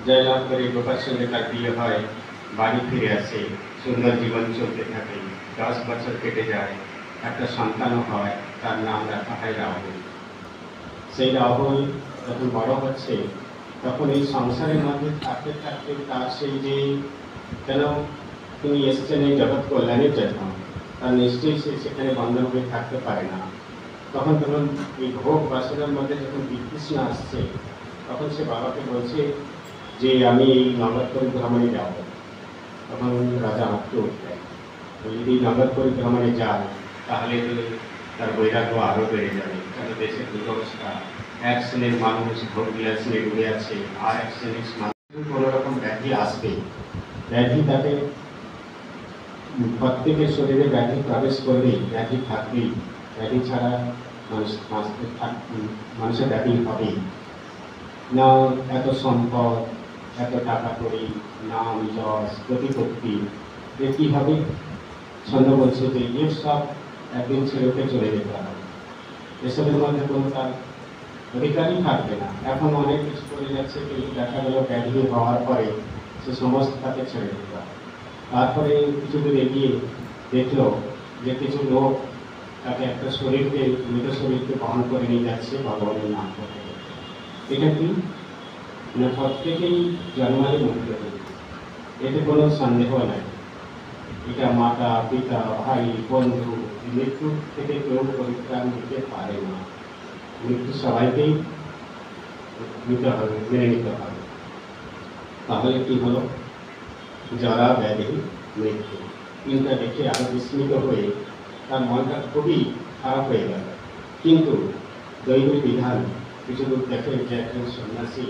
জয়লাভ করে গোপার সঙ্গে তার বিয়ে হয়, বাড়ি ফিরে আসে, সুন্দর জীবন চলতে থাকে। 10 বছর কেটে যায়, একটা সন্তানও হয়, তার নাম রাখা হয় রাহুল। সেই রাহুল যখন বড় হচ্ছে, তখন এই সংসারের মধ্যে থাকতে থাকতে তার সেই যে কেন তিনি এসেছেন এই জগৎ কল্যাণের জন্য, তার নিশ্চয়ই সে সেখানে বন্ধন হয়ে থাকতে পারে না। তখন এই ভোগ বাসনার মধ্যে যখন বিতৃষ্ণা আসছে, তখন সে বাবাকে বলছে যে আমি এই নগর পরিভ্রমণে যাব। তখন রাজা আটকে উঠলেন, যদি নগর পরিভ্রমণে যায় তাহলে তার বৈরাগ্য আরও বেড়ে যাবে। কারণ দেশের দুরবস্থা, এক শ্রেণীর মানুষ ভোগ বিলাসে ডুবে আছে, আর এক শ্রেণীর মানুষ কোনো রকম ব্যাধি আসবে। ব্যাধি তাকে প্রত্যেকের শরীরে ব্যাধি প্রবেশ করলেই ব্যাধি থাকবেই, ব্যাধি ছাড়া মানুষের ব্যাধি হবেই না। এত সম্পদ, এত টাকা করি, নাম যশ, প্রতিপত্তি, এ কী হবে? ছন্দ বলছে যে এর সব একদিন ছেলেকে চলে যেতে হবে, এসবের মধ্যে কোনো তার অধিকারই থাকবে না। এখন অনেক কিছু করে যাচ্ছে, কিন্তু দেখা গেল ব্যাধি হওয়ার পরে সে সমস্ত তাকে ছেড়ে দিতে হবে। তারপরে কিছু দূর এগিয়ে দেখলো যে কিছু লোক তাকে একটা শরীরকে, মৃত শরীরকে বহন করে নিয়ে যাচ্ছে ভগবানের নাম করতে। এটা কি না, প্রত্যেকেই জন্মালে মৃত্যু হবে, এতে কোনো সন্দেহ নাই। এটা মাতা, পিতা, ভাই, বন্ধু, মৃত্যু থেকে কেউ পরিত্রাণ দিতে পারে না। মৃত্যু সবাইকেই নিতে হবে, মেনে নিতে হবে। তাহলে কি হলো? জরা, ব্যাধি, মৃত্যু, তিনটা দেখে আরো বিস্মিত হয়ে তার মনটা খুবই খারাপ হয়ে গেল। কিন্তু দৈবিক বিধান কিছু দূর দেখে যে একজন সন্ন্যাসী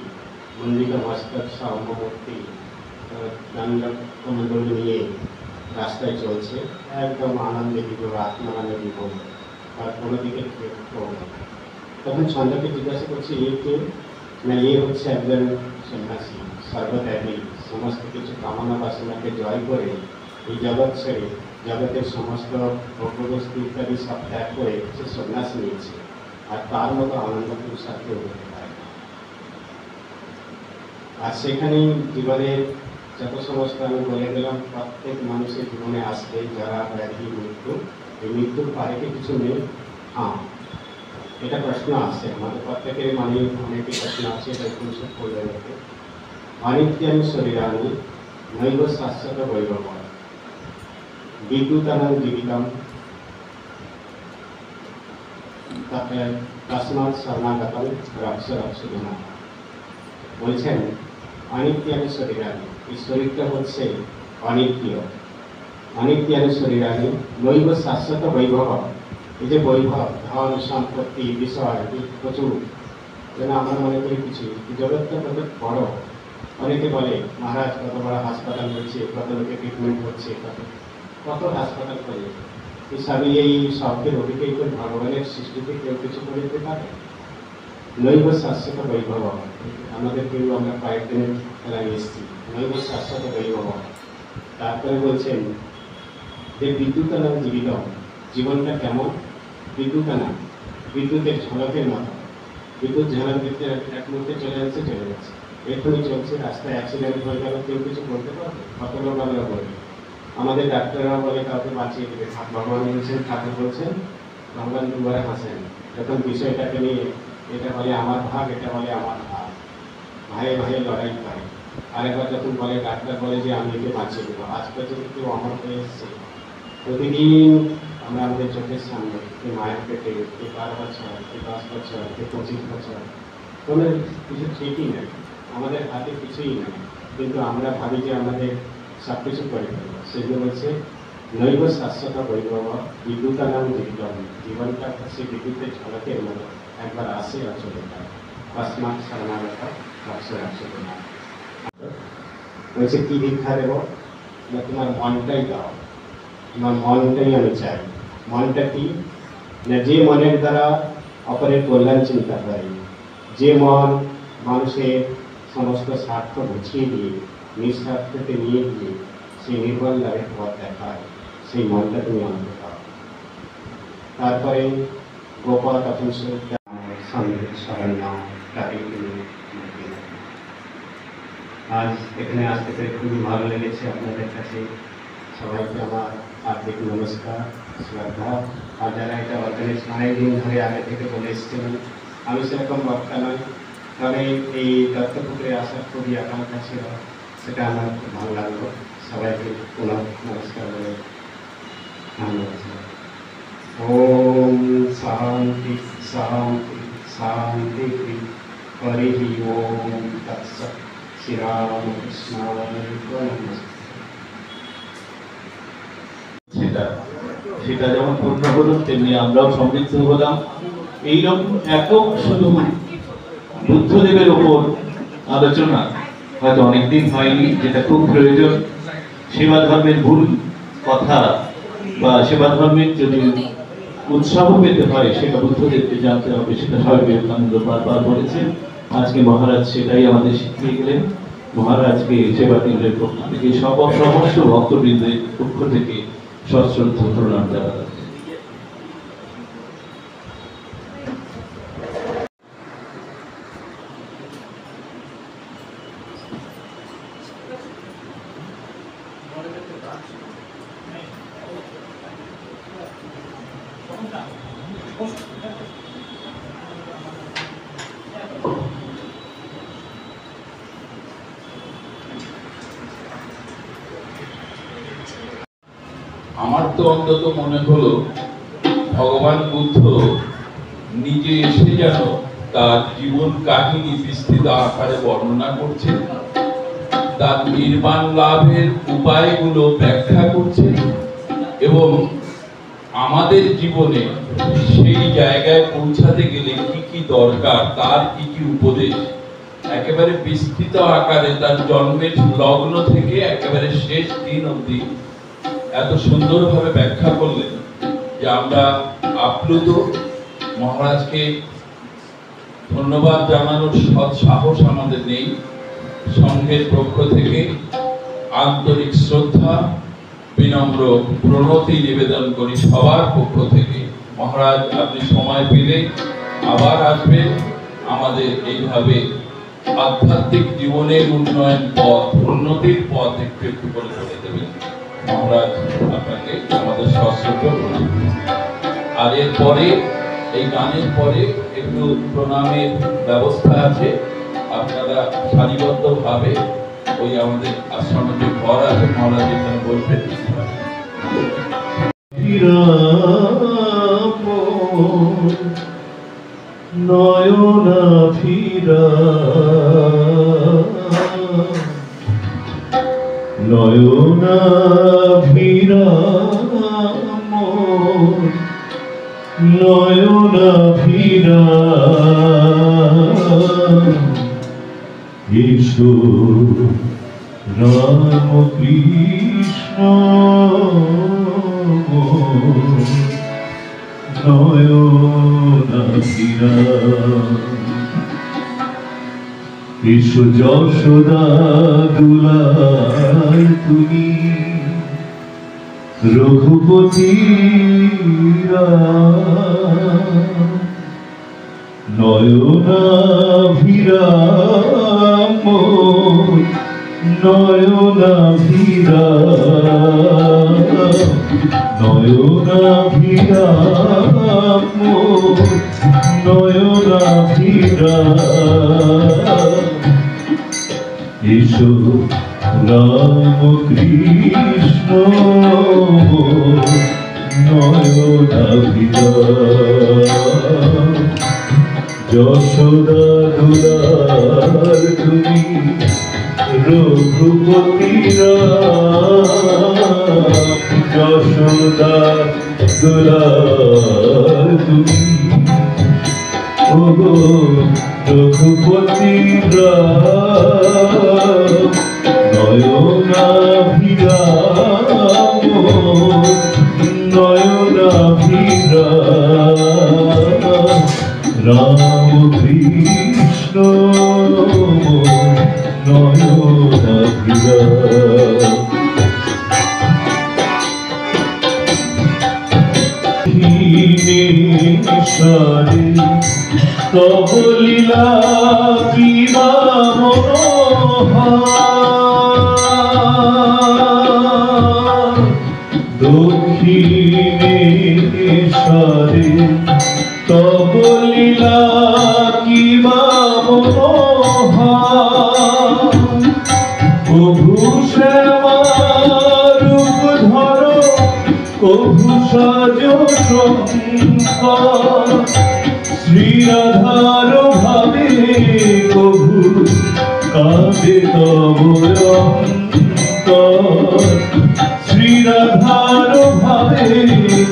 মন্দির মস্তক সহমূর্তি দণ্ডকমণ্ডলী নিয়ে রাস্তায় চলছে, একদম আনন্দে বিভোর, আত্মানন্দে বিভোর, আর কোনো দিকে তখন ছন্দকে জিজ্ঞাসা করছে এ কে, না এ হচ্ছে একজন সন্ন্যাসী, সর্বত্যাগী, সমস্ত কিছু কামনা বাসনাকে জয় করে এই জগৎ ছেড়ে জগতের সমস্ত ভোগ্যবস্তু ইত্যাদি সব ত্যাগ করে সে সন্ন্যাস নিয়েছে, আর তার মতো আনন্দ পুরুষার্থ হতে পারে না। আর সেখানেই জীবনের যত সমস্ত আমি বলে গেলাম, প্রত্যেক মানুষের জীবনে আসবে যারা ব্যাধি, মৃত্যু, এই মৃত্যুর পারে কি কিছু নেই? হ্যাঁ, এটা প্রশ্ন আসছে আমাদের প্রত্যেকের মানে, অনেকে প্রশ্ন আছে, এটা উপনিষদ পড়লে দেখে অনিত্যানি শরীরানি নৈব শাশ্বত বৈভব বিদ্যুতানং জীবিতম তস্মাৎ শরণাগতম রক্ষ রক্ষ গুণা। বলছেন অনিত্যানি শরীরানি, এই শরীরটা হচ্ছে অনিত্য, অনিত্যানি শরীরানি নৈব শাশ্বত বৈভব। এই যে বৈভব, ধন সম্পত্তি, বিষয় প্রচুর, যেন আমরা মনে করি কিছু, জগৎটা কত বড়। অনেকে বলে মহারাজ কত বড় হাসপাতাল হচ্ছে, কত লোকে ট্রিটমেন্ট হচ্ছে, কত হাসপাতাল করে, এই সবই এই শব্দের অভিজ্ঞ করে ভগবানের সৃষ্টিতে কেউ কিছু করে দিতে পারে? নৈব শাশ্বত বৈভব, আমাদের কেউ আমরা কয়েকদিনের খেলায় এসেছি, নৈব শাশ্বত বৈভব। তারপরে বলছেন যে বিদ্যুতানং জীবিতম, জীবনটা কেমন? বিদ্যুতানং, বিদ্যুতের ঝলকের মতো। বিদ্যুৎ ঝলক দিতে এক মুহূর্তে চলে যাচ্ছে, চলে যাচ্ছে, এখনই চলছে, রাস্তায় অ্যাক্সিডেন্ট হয়ে গেল, কেউ কিছু বলতে পারবে? কত লোক আমরা বলি, আমাদের ডাক্তাররাও বলে কাউকে বাঁচিয়ে দেবে, ভগবান বলছেন, ঠাকুর বলছেন, ভগবান দুবারে হাসেন। যখন বিষয়টাকে নিয়ে এটা বলে আমার ভাগ, এটা বলে আমার ভাগ, ভাইয়ে ভাইয়ে লড়াই করে। আরেকবার যখন বলে ডাক্তার বলে যে আমি একে বাঁচিয়ে দেবো, আজ পর্যন্ত কেউ অমর হয়ে এসছে? প্রতিদিন আমরা আমাদের চোখের সামনে কে মায়ের পেটে, কে 12 বছর, কে 10 বছর, কে 25 বছর, কোনো কিছু ঠিকই নেই, আমাদের হাতে কিছুই নেই, কিন্তু আমরা ভাবি যে আমাদের সব কিছু করে ফেলব। সেগুলো হচ্ছে নৈব শাশ্বত বৈভব বিদ্যুতানং জীবিতম, জীবনটা হচ্ছে বিদ্যুতের ঝলকের মতো, একবার আসে আর চলে যায়। তস্মাৎ শরণাগত রক্ষ রক্ষ গুণা। বলছে কি দীক্ষা দেব? না তোমার মনটাই দাও, তোমার মনটাই আমি চাই। মনটা কি? না যে মনের দ্বারা অপরের কল্যাণ চিন্তা করে, যে মন মানুষের সমস্ত স্বার্থ বুঝিয়ে দিয়ে নিঃস্বার্থকে নিয়ে গিয়ে সেই নির্মল লাভের পথ দেখায়, সেই মনটা তুমি আনতে পারো। তারপরে গোপা তখন সঙ্গে শরণ্য, তাকে তুমি আজ এখানে আসতে পেরে খুবই ভালো লেগেছে। আপনাদের কাছে সবাইকে আমার হার্দিক নমস্কার, শ্রদ্ধা। আর যারা এটা অর্গানাইজ অনেকদিন ধরে আগে থেকে বলে এসেছিলেন, আমি সেরকম বক্তা নয়, তবে এই দত্তপুকুরে আসার খুবই আকাঙ্ক্ষা ছিল, সেটা আমার খুব ভালো লাগলো। সবাইকে পুনঃ নমস্কার বলে ধন্যবাদ। ওম শান্তি শান্তি শান্তি, হরি ওম তৎসৎ। শ্রীরামকৃষ্ণায় নমঃ। সেটা যেমন পূর্ণ হলো, তেমনি আমরাও সমৃদ্ধ হলাম। এইরকম একক শুধু বুদ্ধদেবের ওপর আলোচনা হয়তো অনেকদিন হয়নি, যেটা খুব প্রয়োজন। সেবা ধর্মের ভুল কথা বা সেবা ধর্মের যদি উৎসাহ পেতে হয়, সেটা বুদ্ধদেবকে জানতে হবে, সেটা স্বামী বিবেকানন্দ বারবার বলেছেন। আজকে মহারাজ সেটাই আমাদের শিখিয়ে গেলেন। মহারাজকে সেবা কেন্দ্রের পক্ষ থেকে সমস্ত ভক্তবৃন্দের পক্ষ থেকে সশ্রদ্ধ প্রণাম জানাতে। আমার তো অন্তত মনে হলো ভগবান বুদ্ধ নিজে এসে যেন তার জীবন কাহিনী বিস্তৃত আকারে বর্ণনা করছেন, তার নির্বাণ লাভের উপায়গুলো ব্যাখ্যা করছেন, এবং আমাদের জীবনে সেই জায়গায় পৌঁছাতে গেলে কি কি দরকার, তার কি কি উপদেশ একেবারে বিস্তৃত আকারে তার জন্মের লগ্ন থেকে একেবারে শেষ দিন অবধি এত সুন্দরভাবে ব্যাখ্যা করলেন যে আমরা আপ্লুত। মহারাজকে ধন্যবাদ জানানোর সৎ সাহস আমাদের নেই। সংঘের পক্ষ থেকে আন্তরিক শ্রদ্ধা, বিনম্র প্রণতি নিবেদন করি সবার পক্ষ থেকে। মহারাজ, আপনি সময় পেলে আবার আসবেন, আমাদের এইভাবে আধ্যাত্মিক জীবনের উন্নয়ন পথ, উন্নতির পথ একটু একটু করে করে দেবেন। মহারাজ, আপনাকে আমাদের সশ্রদ্ধ প্রণাম। আর এরপরে এই গানের পরে একটু প্রণামের ব্যবস্থা আছে, আপনারা সারিবদ্ধভাবে ওই আমাদের আশ্রমের যে ঘর আছে মহারাজ এখানে বলবেন। নয়না ফিরা, নয়না ফিরা, নয়না ফিরা, এসো রাম কৃষ্ণ নয়না ফিরা, এসো যশোদা দুলার তুমি রঘুপতি নয়না ফিরা, নয়না ফিরা, নয়না ফিরা, নয়না ফিরা, এসো রাম কৃষ্ণ নয়না ফিরা, যশোদা দুলার তুমি রঘুপতি যশোদা দুলার তুমি ওগো রঘুপতি নয়না ভিরা, নয়না ভিরা, রাম কৃষ্ণ নয়না ভিরা, তব লীলা বিবা মনোহর, দক্ষিণেশ্বরে তব লীলা কিবা মনোহর, কভু শ্যামা রূপ ধর, কভু সাজ শঙ্কর, শ্রীরাধার ভাবে কভু কাঁদে তব অন্তর, শ্রীরাধার ভাবে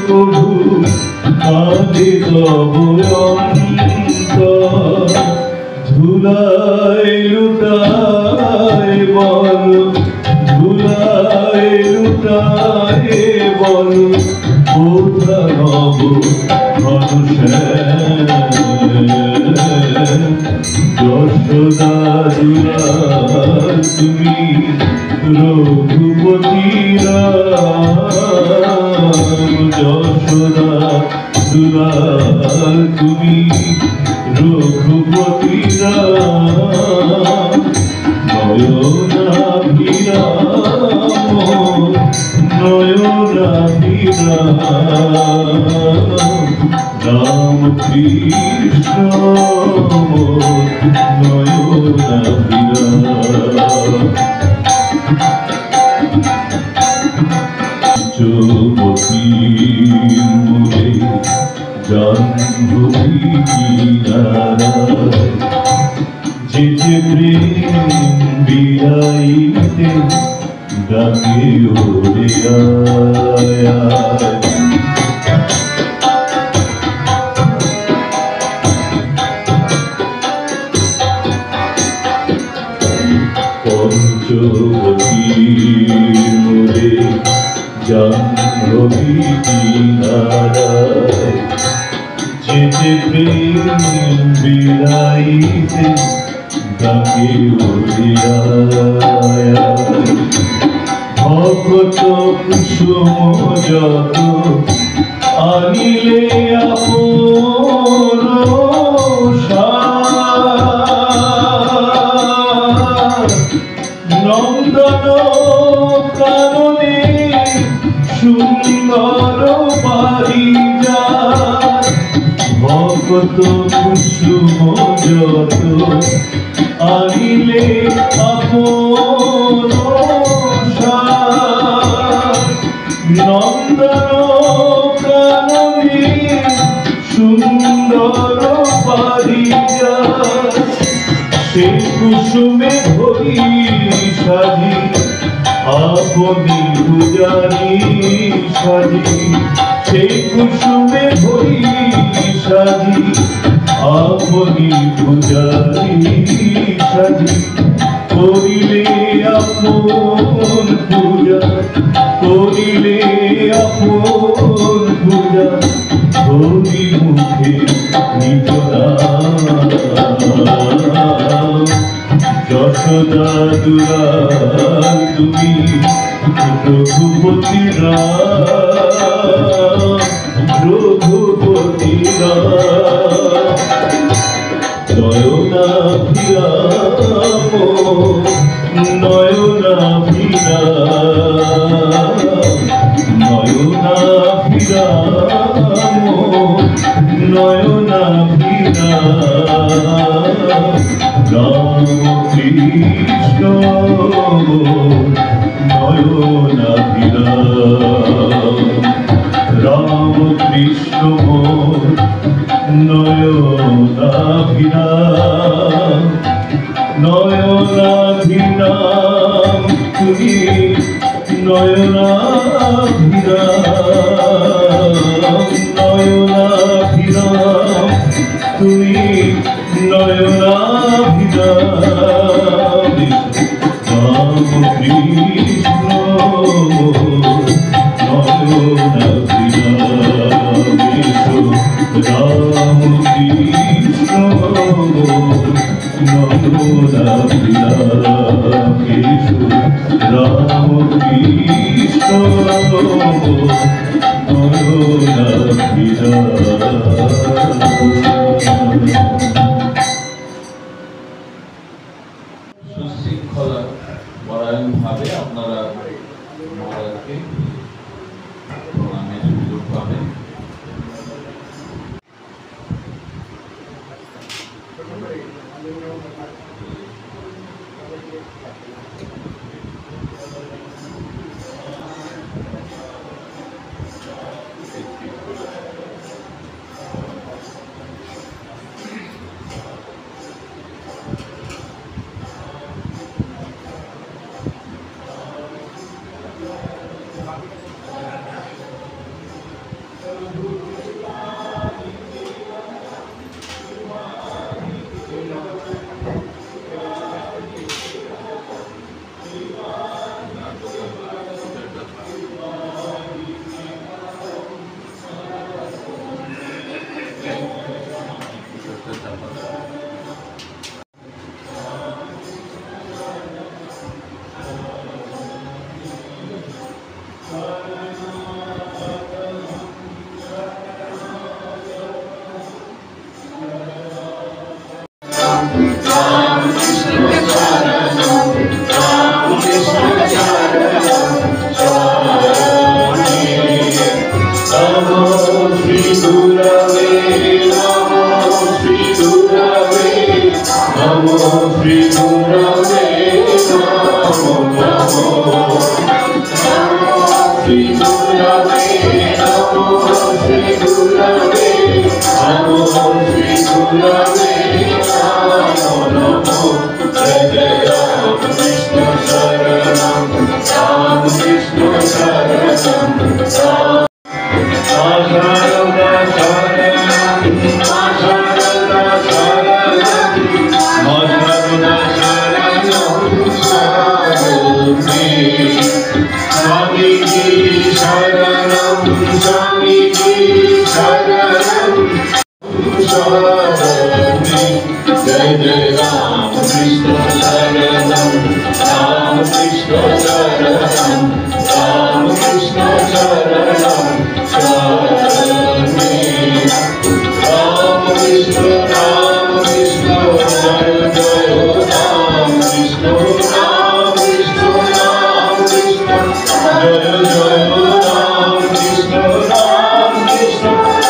কভু কাঁদে তব অন্তর, ধুলায় লুটায় বল, ধুলায় লুটায় বল, কোথা নব যশোদা দুলার তুমি রঘুপতি যশোদা দুলার তুমি রঘুপতি নয়না ভিরা, নয়না ভিরা, রাম কৃষ্ণ নয়না ভিরা, যুবতীর মুখে জাহ্নবী কিনারায়, যেতে প্রেম বিরাইতে ডাকে ওরে আয়, পঞ্চবতীর মোরে জাহ্নবী কিনারায় যেতে প্রেম বিরাইতে ডাকে ওরে আয় আয়। ভগত কুসুম যত আনিলে আপন সার, নন্দন কাননে সুন্দর পারিজাত। ভগত কুসুম যত আনিলে আপন সার, নন্দন কাননে সুন্দর পারিজাত। সে কুসুমে ভরি সাজি আপনি পূজারি সাজি, সে কুসুমে ভরি সাজি আপনি পূজারি সাজি। করিলে আপন পূজা, করিলে আপন পূজা, হরি মুখে নিজ নাম। যশোদা দুলাল তুমি রঘুপতি রাম, রঘুপতি রাম। নয়নাভিরাম নয়নাভিরাম, নয়নাভিরাম নয়নাভিরাম। রাম কৃষ্ণ নয়নাভিরাম, রাম কৃষ্ণ নয়নাভিরাম। নয়নাভিরাম তুমি নয়নাভিরাম, নয়নাভিরাম তুমি নয়নাভিরাম। রাম কৃষ্ণ নয়নাভিরাম, রাম কৃষ্ণ নয়নাভিরাম, রাম কৃষ্ণ নয়নাভিরাম। সুশৃঙ্খলা পরায়ণ ভাবে আপনারা মহারাজকে প্রণামের সুযোগ পাবেন। शरणे जय जय राम कृष्ण शरणं राम कृष्ण शरणं राम कृष्ण शरणं शरणे राम कृष्ण जय जय राम कृष्ण जय जय राम कृष्ण जय जय राम कृष्ण जय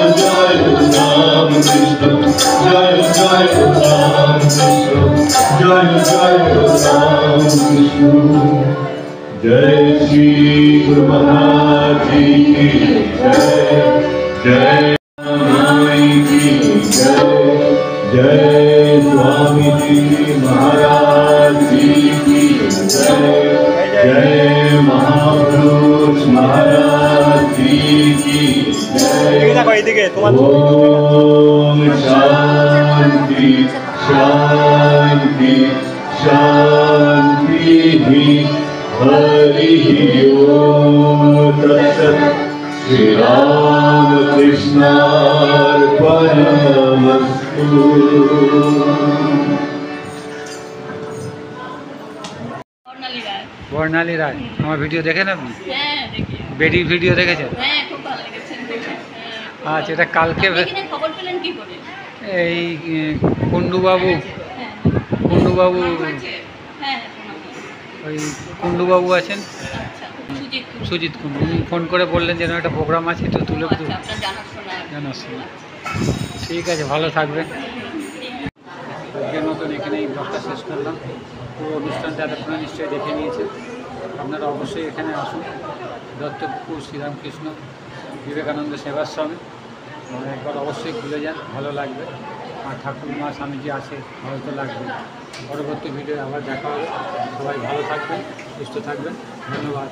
जय राम कृष्ण जय जय राम कृष्ण जय जय राम कृष्ण जय श्री गुरु महाराज जी की जय जय माई की जय जय स्वामी जी महाराज जी की जय जय महापुरुष महाराज जी की जय ओम शांति शांति शांति हरि ओम तत्सत् श्री राम कृष्णार्पणमस्तु বর্ণালী রায় আমার ভিডিও দেখেন আপনি? হ্যাঁ দেখি। বেডির ভিডিও দেখেছেন? হ্যাঁ খুব ভালো লেগেছে দেখে। হ্যাঁ। আচ্ছা, এটা কালকে আপনি এখানে খবর পেলেন কি করে? এই কুন্ডুবাবু হ্যাঁ। কুন্ডুবাবু হয়েছে? হ্যাঁ শোনা হয়েছে। ওই কুন্ডুবাবু আছেন, আচ্ছা সুজিত কুন্ডু। সুজিত কুন্ডু, উনি ফোন করে বললেন যেন একটা প্রোগ্রাম আছে, তো তুলে আচ্ছা আপনার জানাশোনা। জানাশোনা। ঠিক আছে, ভালো থাকবেন। আজকের মতন এখানেই ব্লগটা শেষ করলাম। পুরো অনুষ্ঠানটা এতক্ষণ নিশ্চয়ই দেখে নিয়েছেন। আপনারা অবশ্যই এখানে আসুন, দত্তপুকুর শ্রীরামকৃষ্ণ বিবেকানন্দ সেবাশ্রমে। একবার অবশ্যই ঘুরে যান, ভালো লাগবে। আর ঠাকুর মা স্বামীজি আছে, হয়তো লাগবে। পরবর্তী ভিডিও আবার দেখা হবে। সবাই ভালো থাকবেন, সুস্থ থাকবেন। ধন্যবাদ।